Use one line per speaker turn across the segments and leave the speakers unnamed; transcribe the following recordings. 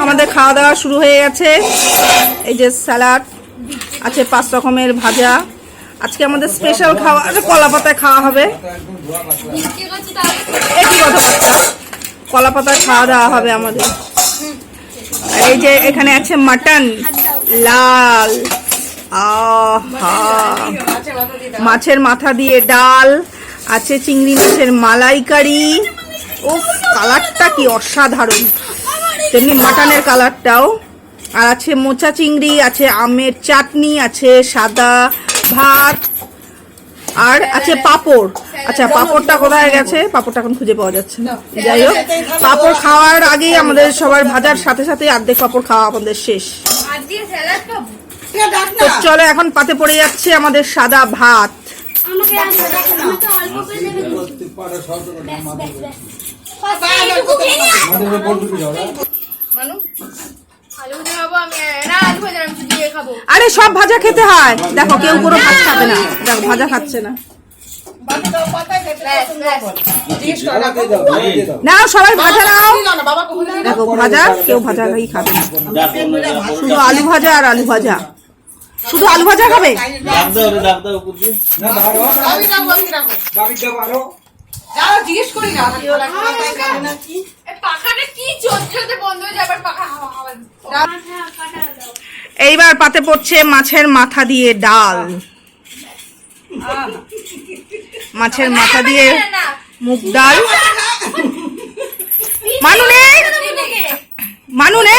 আমাদের খাওয়া দাওয়া শুরু হয়ে গেছে। এই যে স্যালাড আছে, 5 রকমের ভাজা। আজকে আমাদের স্পেশাল খাওয়া কলা পাতায় খাওয়া হবে। একই কথাবার্তা, কলা পাতায় খাওয়া দাওয়া হবে আমাদের। আর এই যে এখানে আছে মাটন লাল, আহা, মাছের মাথা দিয়ে ডাল আছে, চিংড়ি মাছের মালাইকারি। ও কালারটা কি অসাধারণ, তেমনি মাটনের কালারটাও। আর আছে মোচা চিংড়ি, আছে আমের চাটনি, আছে সাদা ভাত, আর আছে পাঁপড়। আচ্ছা, পাঁপড়টা কোথায় গেছে? পাঁপড়টা এখন খুঁজে পাওয়া যাচ্ছে না। যাই হোক, পাঁপড় খাওয়ার আগেই আমাদের সবার ভাজার সাথে সাথে অর্ধেক পাঁপড় খাওয়া আমাদের শেষ। তো চলো, এখন পাতে পড়ে যাচ্ছে আমাদের সাদা ভাত। আরে সব ভাজা খেতে হয়, দেখো কেউ কোনো ভাত খাবে না, দেখো ভাজা খাচ্ছে না। না সবাই ভাজা নাও, দেখো ভাজা, কেউ ভাজাই খাবে না, শুধু আলু ভাজা আর আলু ভাজা, শুধু আলু ভাজা খাবে। এইবার পাতে পড়ছে মাছের মাথা দিয়ে ডাল, মাছের মাথা দিয়ে মুগ ডাল। মানুনে মানুনে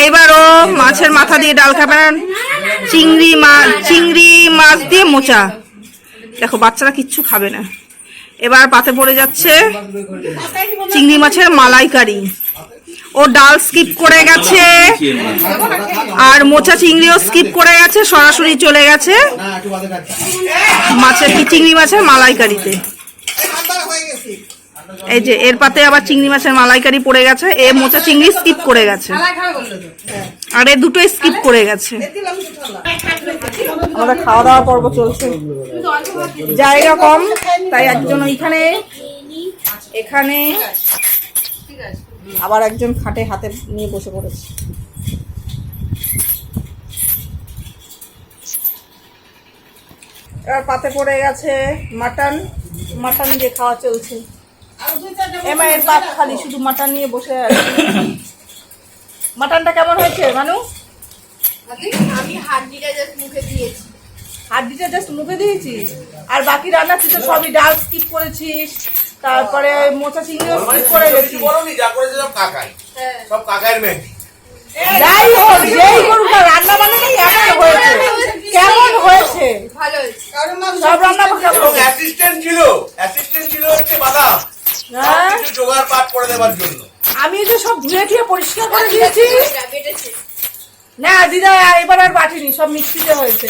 এইবারও মাছের মাথা দিয়ে ডাল খাবেন, চিংড়ি মাছ দিয়ে মোচা। দেখো বাচ্চারা কিচ্ছু খাবে না। এবার পাতে পড়ে যাচ্ছে চিংড়ি মাছের মালাইকারি। ও ডাল স্কিপ করে গেছে, আর মোচা চিংড়িও স্কিপ করে গেছে, সরাসরি চলে গেছে চিংড়ি মাছের মালাইকারিতে। এই যে এর পাতে আবার চিংড়ি মাছের মালাইকারি পড়ে গেছে, এ মোচা চিংড়ি স্কিপ করে গেছে, আর এ দুটোই স্কিপ করে গেছে। আমাদের খাওয়া দাওয়া পর্ব চলছে, জায়গা কম তাই একজন ওইখানে, এখানে আবার একজন খাটে হাতে নিয়ে বসে পড়েছে। এবার পাতে পড়ে গেছে মাটন দিয়ে খাওয়া চলছে। এর পাত খালি শুধু মাটন নিয়ে বসে আছে। মাটনটা কেমন হয়েছে মানু?
আমি হাড্ডিটা জাস্ট মুখে দিয়েছি।
হাড্ডিটা জাস্ট মুখে দিয়েছিস, আর বাকি রান্না তুই তো সবই ডাল স্কিপ করেছিস, তারপরে মোচা চিংড়িও স্কিপ করে গেছিস।
সব কাকাইয়ের মেয়ে।
যাই হোক, যেই করুক রান্না বান্নাটা কেমন হয়েছে?
ভালো হয়েছে।
সব রান্না
অ্যাসিস্ট্যান্ট ছিল হচ্ছে বাদাম, কিছু জোগাড় পাট করে দেওয়ার জন্য।
আমি যে সব ধুয়ে ধুয়ে পরিষ্কার করে দিয়েছি। না দিদা এবার আর বাটিনি, সব মিক্সিতে হয়েছে।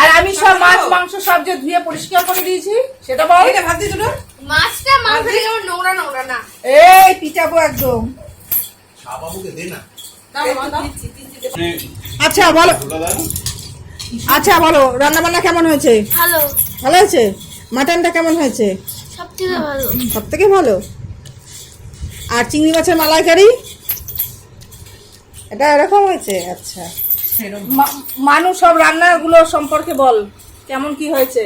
আর আমি সব মাছ মাংস সব যে ধুয়ে পরিষ্কার করে দিয়েছি, সেটা বল।
মাছটা মাংস যেমন নোংরা নোংরা না,
এই পিটাবো একদম। আচ্ছা বলো, আচ্ছা বলো রান্না বান্না কেমন হয়েছে?
ভালো।
ভালো হয়েছে। মাটনটা কেমন হয়েছে?
সবথেকে ভালো।
সব থেকে ভালো। আর চিংড়ি মাছের মালাইকারি এটা এরকম হয়েছে। আচ্ছা মানুষ সব রান্নাগুলো সম্পর্কে বল, কেমন কি হয়েছে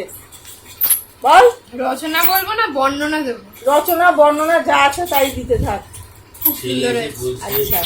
বল।
রচনা বলবো না বর্ণনা দেবো?
রচনা বর্ণনা যা আছে তাই দিতে থাক।
খুব সুন্দর হয়েছে।
আচ্ছা।